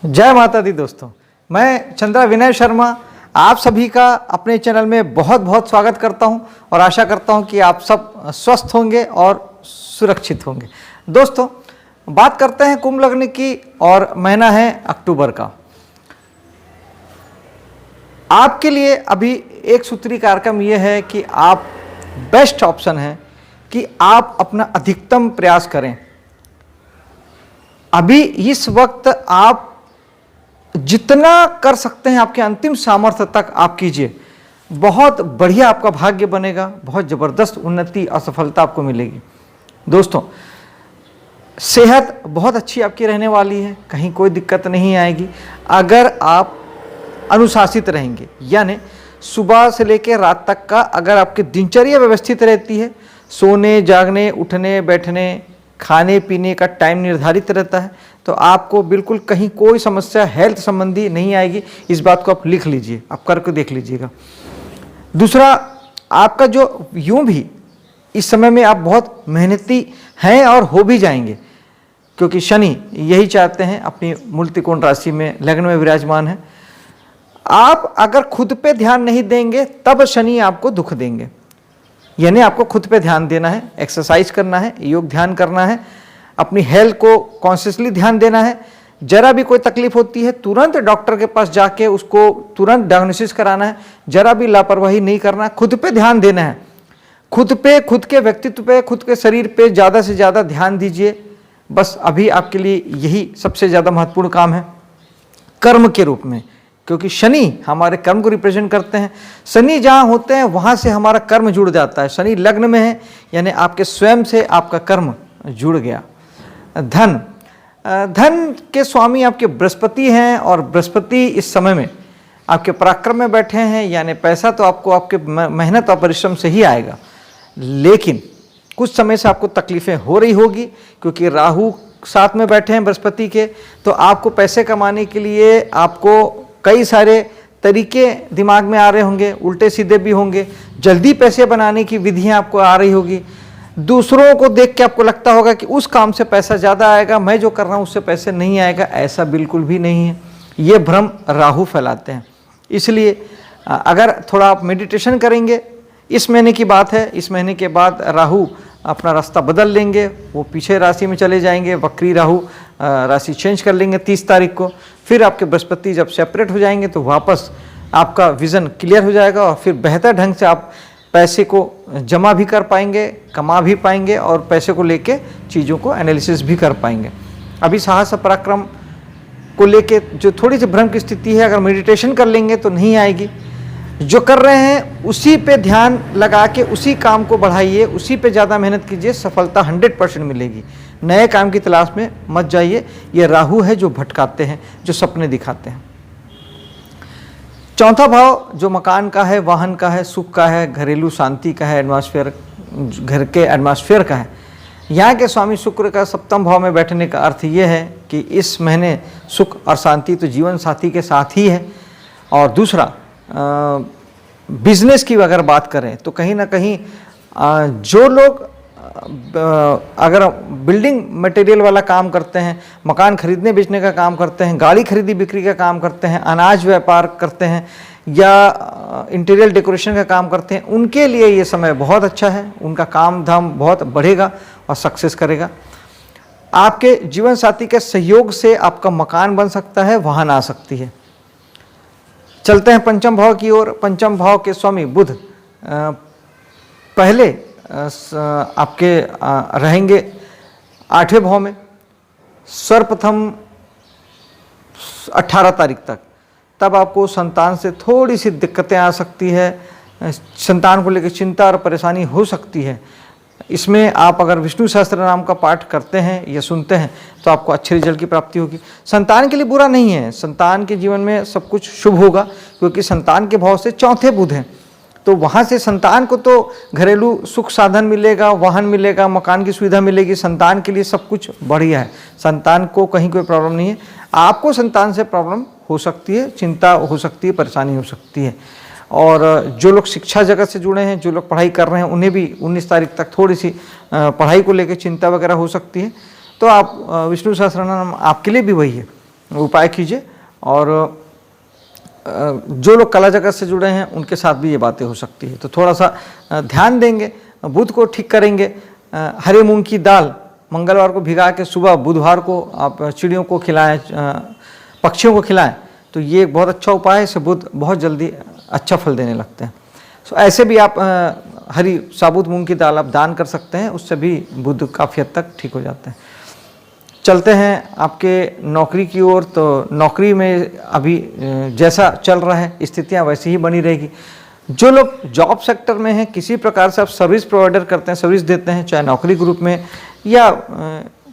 जय माता दी दोस्तों, मैं चंद्रा विनय शर्मा आप सभी का अपने चैनल में बहुत बहुत स्वागत करता हूं और आशा करता हूं कि आप सब स्वस्थ होंगे और सुरक्षित होंगे। दोस्तों, बात करते हैं कुंभ लग्न की और महीना है अक्टूबर का। आपके लिए अभी एक सूत्री कार्यक्रम ये है कि आप बेस्ट ऑप्शन है कि आप अपना अधिकतम प्रयास करें। अभी इस वक्त आप जितना कर सकते हैं आपके अंतिम सामर्थ्य तक आप कीजिए। बहुत बढ़िया आपका भाग्य बनेगा, बहुत ज़बरदस्त उन्नति और सफलता आपको मिलेगी। दोस्तों, सेहत बहुत अच्छी आपकी रहने वाली है, कहीं कोई दिक्कत नहीं आएगी अगर आप अनुशासित रहेंगे। यानी सुबह से लेकर रात तक का अगर आपकी दिनचर्या व्यवस्थित रहती है, सोने जागने उठने बैठने खाने पीने का टाइम निर्धारित रहता है, तो आपको बिल्कुल कहीं कोई समस्या हेल्थ संबंधी नहीं आएगी। इस बात को आप लिख लीजिए, आप करके देख लीजिएगा। दूसरा, आपका जो यूं भी इस समय में आप बहुत मेहनती हैं और हो भी जाएंगे, क्योंकि शनि यही चाहते हैं, अपनी मूल त्रिकोण राशि में लग्न में विराजमान है। आप अगर खुद पे ध्यान नहीं देंगे तब शनि आपको दुख देंगे। यानी आपको खुद पे ध्यान देना है, एक्सरसाइज करना है, योग ध्यान करना है, अपनी हेल्थ को कॉन्शियसली ध्यान देना है। जरा भी कोई तकलीफ होती है तुरंत डॉक्टर के पास जाके उसको तुरंत डायग्नोसिस कराना है। जरा भी लापरवाही नहीं करना, खुद पे ध्यान देना है। खुद पे, खुद के व्यक्तित्व पे, खुद के शरीर पे ज़्यादा से ज़्यादा ध्यान दीजिए। बस अभी आपके लिए यही सबसे ज़्यादा महत्वपूर्ण काम है कर्म के रूप में, क्योंकि शनि हमारे कर्म को रिप्रेजेंट करते हैं। शनि जहाँ होते हैं वहाँ से हमारा कर्म जुड़ जाता है। शनि लग्न में है यानी आपके स्वयं से आपका कर्म जुड़ गया। धन के स्वामी आपके बृहस्पति हैं और बृहस्पति इस समय में आपके पराक्रम में बैठे हैं, यानी पैसा तो आपको आपके मेहनत और परिश्रम से ही आएगा। लेकिन कुछ समय से आपको तकलीफें हो रही होगी, क्योंकि राहु साथ में बैठे हैं बृहस्पति के, तो आपको पैसे कमाने के लिए आपको कई सारे तरीके दिमाग में आ रहे होंगे, उल्टे सीधे भी होंगे। जल्दी पैसे बनाने की विधियां आपको आ रही होगी। दूसरों को देख के आपको लगता होगा कि उस काम से पैसा ज़्यादा आएगा, मैं जो कर रहा हूँ उससे पैसे नहीं आएगा। ऐसा बिल्कुल भी नहीं है, ये भ्रम राहु फैलाते हैं। इसलिए अगर थोड़ा आप मेडिटेशन करेंगे, इस महीने की बात है, इस महीने के बाद राहु अपना रास्ता बदल लेंगे, वो पीछे राशि में चले जाएंगे। वक्री राहु राशि चेंज कर लेंगे 30 तारीख को। फिर आपके बृहस्पति जब सेपरेट हो जाएंगे तो वापस आपका विज़न क्लियर हो जाएगा और फिर बेहतर ढंग से आप पैसे को जमा भी कर पाएंगे, कमा भी पाएंगे और पैसे को लेके चीज़ों को एनालिसिस भी कर पाएंगे। अभी साहस पराक्रम को लेके जो थोड़ी सी भ्रम की स्थिति है, अगर मेडिटेशन कर लेंगे तो नहीं आएगी। जो कर रहे हैं उसी पे ध्यान लगा के उसी काम को बढ़ाइए, उसी पे ज़्यादा मेहनत कीजिए, सफलता 100% मिलेगी। नए काम की तलाश में मत जाइए। ये राहु है जो भटकाते हैं, जो सपने दिखाते हैं। चौथा भाव जो मकान का है, वाहन का है, सुख का है, घरेलू शांति का है, एटमॉस्फेयर, घर के एटमॉस्फेयर का है। यहाँ के स्वामी शुक्र का सप्तम भाव में बैठने का अर्थ ये है कि इस महीने सुख और शांति तो जीवन साथी के साथ ही है। और दूसरा, बिजनेस की अगर बात करें तो कहीं ना कहीं जो लोग अगर बिल्डिंग मटेरियल वाला काम करते हैं, मकान खरीदने बेचने का काम करते हैं, गाड़ी खरीदी बिक्री का काम करते हैं, अनाज व्यापार करते हैं या इंटीरियर डेकोरेशन का काम करते हैं, उनके लिए ये समय बहुत अच्छा है। उनका काम धाम बहुत बढ़ेगा और सक्सेस करेगा। आपके जीवन साथी के सहयोग से आपका मकान बन सकता है, वाहन आ सकती है। चलते हैं पंचम भाव की ओर। पंचम भाव के स्वामी बुध पहले आपके रहेंगे 8वें भाव में सर्वप्रथम 18 तारीख तक। तब आपको संतान से थोड़ी सी दिक्कतें आ सकती है, संतान को लेकर चिंता और परेशानी हो सकती है। इसमें आप अगर विष्णु सहस्त्र नाम का पाठ करते हैं या सुनते हैं तो आपको अच्छे रिजल्ट की प्राप्ति होगी। संतान के लिए बुरा नहीं है, संतान के जीवन में सब कुछ शुभ होगा, क्योंकि संतान के भाव से चौथे बुध हैं। तो वहाँ से संतान को तो घरेलू सुख साधन मिलेगा, वाहन मिलेगा, मकान की सुविधा मिलेगी। संतान के लिए सब कुछ बढ़िया है, संतान को कहीं कोई प्रॉब्लम नहीं है। आपको संतान से प्रॉब्लम हो सकती है, चिंता हो सकती है, परेशानी हो सकती है। और जो लोग शिक्षा जगत से जुड़े हैं, जो लोग पढ़ाई कर रहे हैं, उन्हें भी 19 तारीख तक थोड़ी सी पढ़ाई को लेकर चिंता वगैरह हो सकती है। तो आप विष्णु सहस्त्रनाम आपके लिए भी वही है उपाय कीजिए। और जो लोग कला जगत से जुड़े हैं उनके साथ भी ये बातें हो सकती है, तो थोड़ा सा ध्यान देंगे, बुध को ठीक करेंगे। हरे मूंग की दाल मंगलवार को भिगा के सुबह बुधवार को आप चिड़ियों को खिलाएं, पक्षियों को खिलाएं, तो ये एक बहुत अच्छा उपाय है। इससे बुध बहुत जल्दी अच्छा फल देने लगते हैं। सो ऐसे भी आप हरी साबुत मूंग की दाल आप दान कर सकते हैं, उससे भी बुध काफ़ी हद तक ठीक हो जाते हैं। चलते हैं आपके नौकरी की ओर। तो नौकरी में अभी जैसा चल रहा है स्थितियां वैसी ही बनी रहेगी। जो लोग जॉब सेक्टर में हैं, किसी प्रकार से आप सर्विस प्रोवाइडर करते हैं, सर्विस देते हैं, चाहे नौकरी के रूप में या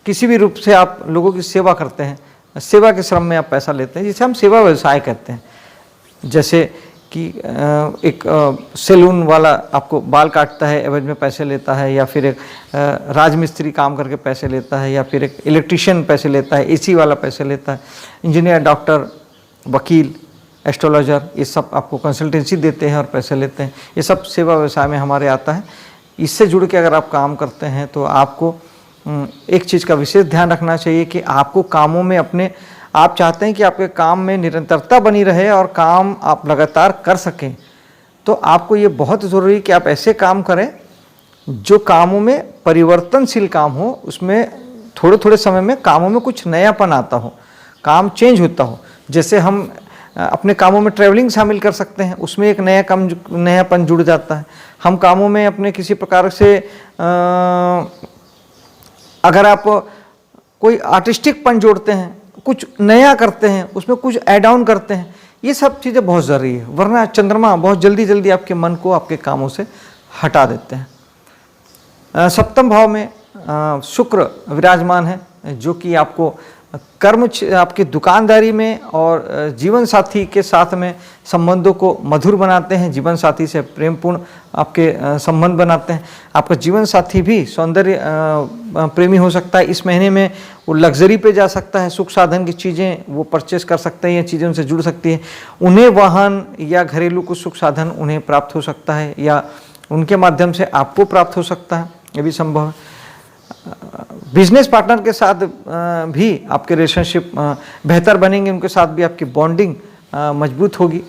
किसी भी रूप से आप लोगों की सेवा करते हैं, सेवा के श्रम में आप पैसा लेते हैं, जिसे हम सेवा व्यवसाय कहते हैं। जैसे कि एक सैलून वाला आपको बाल काटता है, एवज में पैसे लेता है, या फिर एक राजमिस्त्री काम करके पैसे लेता है, या फिर एक इलेक्ट्रिशियन पैसे लेता है, एसी वाला पैसे लेता है, इंजीनियर, डॉक्टर, वकील, एस्ट्रोलॉजर, ये सब आपको कंसल्टेंसी देते हैं और पैसे लेते हैं। ये सब सेवा व्यवसाय में हमारे आता है। इससे जुड़ के अगर आप काम करते हैं तो आपको एक चीज़ का विशेष ध्यान रखना चाहिए कि आपको कामों में अपने, आप चाहते हैं कि आपके काम में निरंतरता बनी रहे और काम आप लगातार कर सकें, तो आपको ये बहुत ज़रूरी है कि आप ऐसे काम करें जो कामों में परिवर्तनशील काम हो, उसमें थोड़े थोड़े समय में कामों में कुछ नयापन आता हो, काम चेंज होता हो। जैसे हम अपने कामों में ट्रैवलिंग शामिल कर सकते हैं, उसमें एक नयापन जुड़ जाता है। हम कामों में अपने किसी प्रकार से अगर आप कोई आर्टिस्टिकपन जोड़ते हैं, कुछ नया करते हैं, उसमें कुछ ऐड ऑन करते हैं, ये सब चीज़ें बहुत ज़रूरी है, वरना चंद्रमा बहुत जल्दी जल्दी आपके मन को आपके कामों से हटा देते हैं। सप्तम भाव में शुक्र विराजमान है, जो कि आपको कर्म, आपकी दुकानदारी में और जीवन साथी के साथ में संबंधों को मधुर बनाते हैं, जीवन साथी से प्रेमपूर्ण आपके संबंध बनाते हैं। आपका जीवन साथी भी सौंदर्य प्रेमी हो सकता है। इस महीने में वो लग्जरी पे जा सकता है, सुख साधन की चीज़ें वो परचेस कर सकते हैं, या चीज़ें उनसे जुड़ सकती हैं। उन्हें वाहन या घरेलू कुछ सुख साधन उन्हें प्राप्त हो सकता है, या उनके माध्यम से आपको प्राप्त हो सकता है, ये भी संभव है। बिजनेस पार्टनर के साथ भी आपके रिलेशनशिप बेहतर बनेंगे, उनके साथ भी आपकी बॉन्डिंग मजबूत होगी।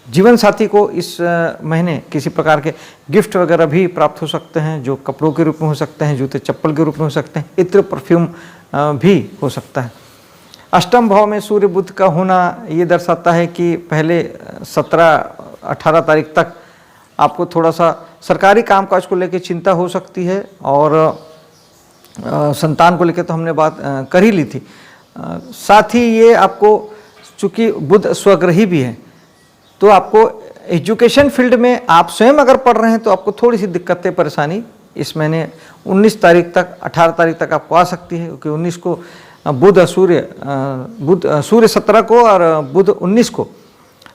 जीवन साथी को इस महीने किसी प्रकार के गिफ्ट वगैरह भी प्राप्त हो सकते हैं, जो कपड़ों के रूप में हो सकते हैं, जूते चप्पल के रूप में हो सकते हैं, इत्र परफ्यूम भी हो सकता है। अष्टम भाव में सूर्य बुध का होना ये दर्शाता है कि पहले 17-18 तारीख तक आपको थोड़ा सा सरकारी कामकाज को लेकर चिंता हो सकती है, और संतान को लेकर तो हमने बात कर ही ली थी। साथ ही ये आपको, चूँकि बुध स्वग्रही भी है, तो आपको एजुकेशन फील्ड में आप स्वयं अगर पढ़ रहे हैं तो आपको थोड़ी सी दिक्कतें परेशानी इस महीने 19 तारीख तक 18 तारीख तक आपको आ सकती है, क्योंकि 19 को बुध सूर्य 17 को और बुध 19 को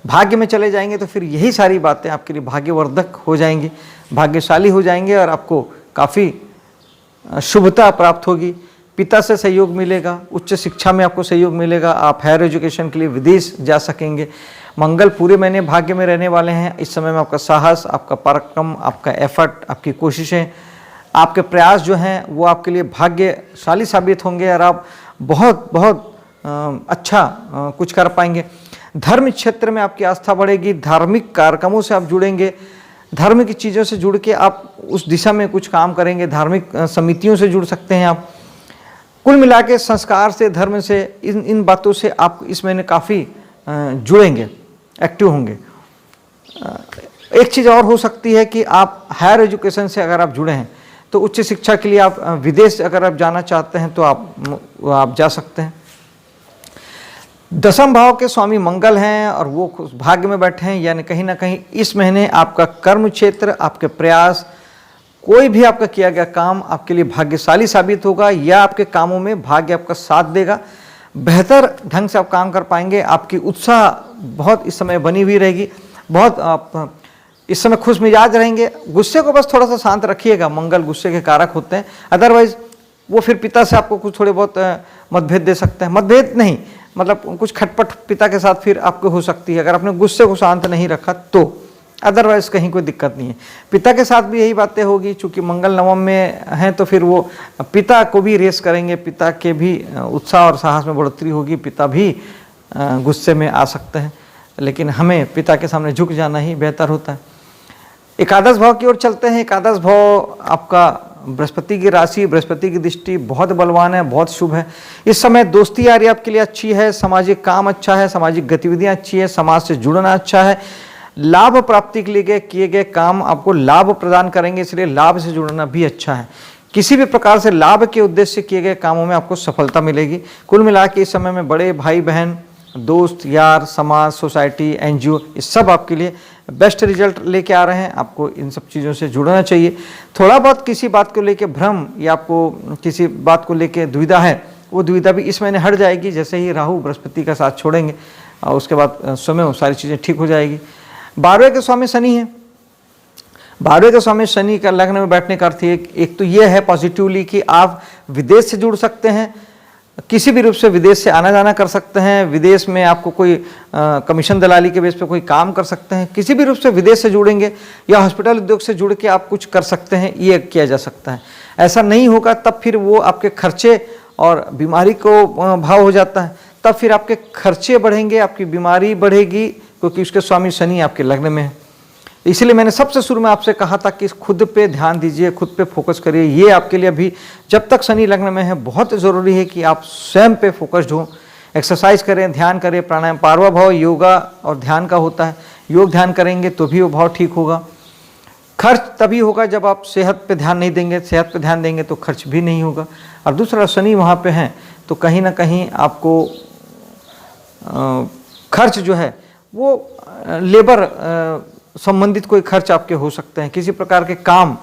भाग्य में चले जाएंगे, तो फिर यही सारी बातें आपके लिए भाग्यवर्धक हो जाएंगी, भाग्यशाली हो जाएंगे, और आपको काफ़ी शुभता प्राप्त होगी। पिता से सहयोग मिलेगा, उच्च शिक्षा में आपको सहयोग मिलेगा, आप हायर एजुकेशन के लिए विदेश जा सकेंगे। मंगल पूरे महीने भाग्य में रहने वाले हैं। इस समय में आपका साहस, आपका पराक्रम, आपका एफर्ट, आपकी कोशिशें, आपके प्रयास जो हैं वो आपके लिए भाग्यशाली साबित होंगे, और आप बहुत बहुत अच्छा कुछ कर पाएंगे। धर्म क्षेत्र में आपकी आस्था बढ़ेगी, धार्मिक कार्यक्रमों से आप जुड़ेंगे, धर्म की चीज़ों से जुड़ के आप उस दिशा में कुछ काम करेंगे, धार्मिक समितियों से जुड़ सकते हैं आप। कुल मिला के संस्कार से, धर्म से, इन बातों से आप इस महीने काफ़ी जुड़ेंगे, एक्टिव होंगे। एक चीज़ और हो सकती है कि आप हायर एजुकेशन से अगर आप जुड़े हैं तो उच्च शिक्षा के लिए आप विदेश अगर आप जाना चाहते हैं तो आप जा सकते हैं। दसम भाव के स्वामी मंगल हैं और वो भाग्य में बैठे हैं, यानी कहीं ना कहीं इस महीने आपका कर्म क्षेत्र, आपके प्रयास, कोई भी आपका किया गया काम आपके लिए भाग्यशाली साबित होगा, या आपके कामों में भाग्य आपका साथ देगा। बेहतर ढंग से आप काम कर पाएंगे, आपकी उत्साह बहुत इस समय बनी हुई रहेगी, बहुत आप इस समय खुश मिजाज रहेंगे। गुस्से को बस थोड़ा सा शांत रखिएगा, मंगल गुस्से के कारक होते हैं, अदरवाइज वो फिर पिता से आपको कुछ थोड़े बहुत मतभेद दे सकते हैं। मतभेद नहीं, मतलब कुछ खटपट पिता के साथ फिर आपको हो सकती है, अगर आपने गुस्से को शांत नहीं रखा तो। अदरवाइज कहीं कोई दिक्कत नहीं है। पिता के साथ भी यही बातें होगी, चूंकि मंगल नवम में हैं तो फिर वो पिता को भी रेस करेंगे, पिता के भी उत्साह और साहस में बढ़ोतरी होगी, पिता भी गुस्से में आ सकते हैं, लेकिन हमें पिता के सामने झुक जाना ही बेहतर होता है। एकादश भाव की ओर चलते हैं। एकादश भाव आपका बृहस्पति की राशि, बृहस्पति की दृष्टि बहुत बलवान है, बहुत शुभ है। इस समय दोस्ती यारी आपके लिए अच्छी है, सामाजिक काम अच्छा है, सामाजिक गतिविधियां अच्छी है, समाज से जुड़ना अच्छा है, लाभ प्राप्ति के लिए किए गए काम आपको लाभ प्रदान करेंगे, इसलिए लाभ से जुड़ना भी अच्छा है। किसी भी प्रकार से लाभ के उद्देश्य से किए गए कामों में आपको सफलता मिलेगी। कुल मिला के इस समय में बड़े भाई बहन, दोस्त यार, समाज, सोसाइटी, एनजीओ, ये सब आपके लिए बेस्ट रिजल्ट लेके आ रहे हैं। आपको इन सब चीज़ों से जुड़ना चाहिए। थोड़ा बहुत किसी बात को लेके भ्रम या आपको किसी बात को लेके दुविधा है, वो दुविधा भी इस महीने हट जाएगी। जैसे ही राहु बृहस्पति का साथ छोड़ेंगे और उसके बाद समय सारी चीज़ें ठीक हो जाएगी। 12वें के स्वामी शनि है। 12वें के स्वामी शनि का लग्न में बैठने का अर्थ एक तो ये है पॉजिटिवली कि आप विदेश से जुड़ सकते हैं, किसी भी रूप से विदेश से आना जाना कर सकते हैं, विदेश में आपको कोई कमीशन दलाली के बेस पे कोई काम कर सकते हैं, किसी भी रूप से विदेश से जुड़ेंगे या हॉस्पिटल उद्योग से जुड़ के आप कुछ कर सकते हैं, ये किया जा सकता है। ऐसा नहीं होगा तब फिर वो आपके खर्चे और बीमारी को भाव हो जाता है, तब फिर आपके खर्चे बढ़ेंगे, आपकी बीमारी बढ़ेगी, क्योंकि उसके स्वामी शनि आपके लग्न में है। इसलिए मैंने सबसे शुरू में आपसे कहा था कि खुद पे ध्यान दीजिए, खुद पे फोकस करिए। ये आपके लिए अभी जब तक शनि लग्न में है बहुत ज़रूरी है कि आप स्वयं पे फोकस्ड हो, एक्सरसाइज करें, ध्यान करें, प्राणायाम। 12वां भाव योगा और ध्यान का होता है, योग ध्यान करेंगे तो भी वो भाव ठीक होगा। खर्च तभी होगा जब आप सेहत पे ध्यान नहीं देंगे, सेहत पे ध्यान देंगे तो खर्च भी नहीं होगा। और दूसरा, शनि वहाँ पे हैं तो कहीं ना कहीं आपको खर्च जो है वो लेबर संबंधित कोई खर्च आपके हो सकते हैं, किसी प्रकार के काम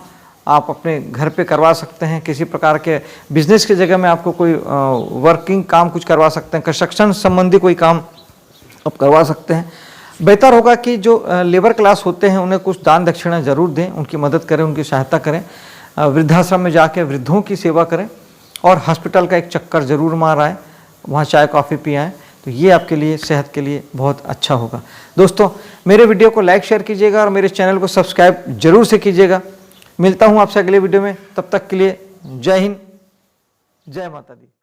आप अपने घर पे करवा सकते हैं, किसी प्रकार के बिजनेस की जगह में आपको कोई वर्किंग काम कुछ करवा सकते हैं, कंस्ट्रक्शन संबंधी कोई काम आप करवा सकते हैं। बेहतर होगा कि जो लेबर क्लास होते हैं उन्हें कुछ दान दक्षिणा जरूर दें, उनकी मदद करें, उनकी सहायता करें, वृद्धाश्रम में जाके वृद्धों की सेवा करें और हॉस्पिटल का एक चक्कर जरूर मार आए, वहाँ चाय कॉफ़ी पी आएँ, तो ये आपके लिए सेहत के लिए बहुत अच्छा होगा। दोस्तों, मेरे वीडियो को लाइक शेयर कीजिएगा और मेरे चैनल को सब्सक्राइब जरूर से कीजिएगा। मिलता हूँ आपसे अगले वीडियो में, तब तक के लिए जय हिंद, जय माता दी।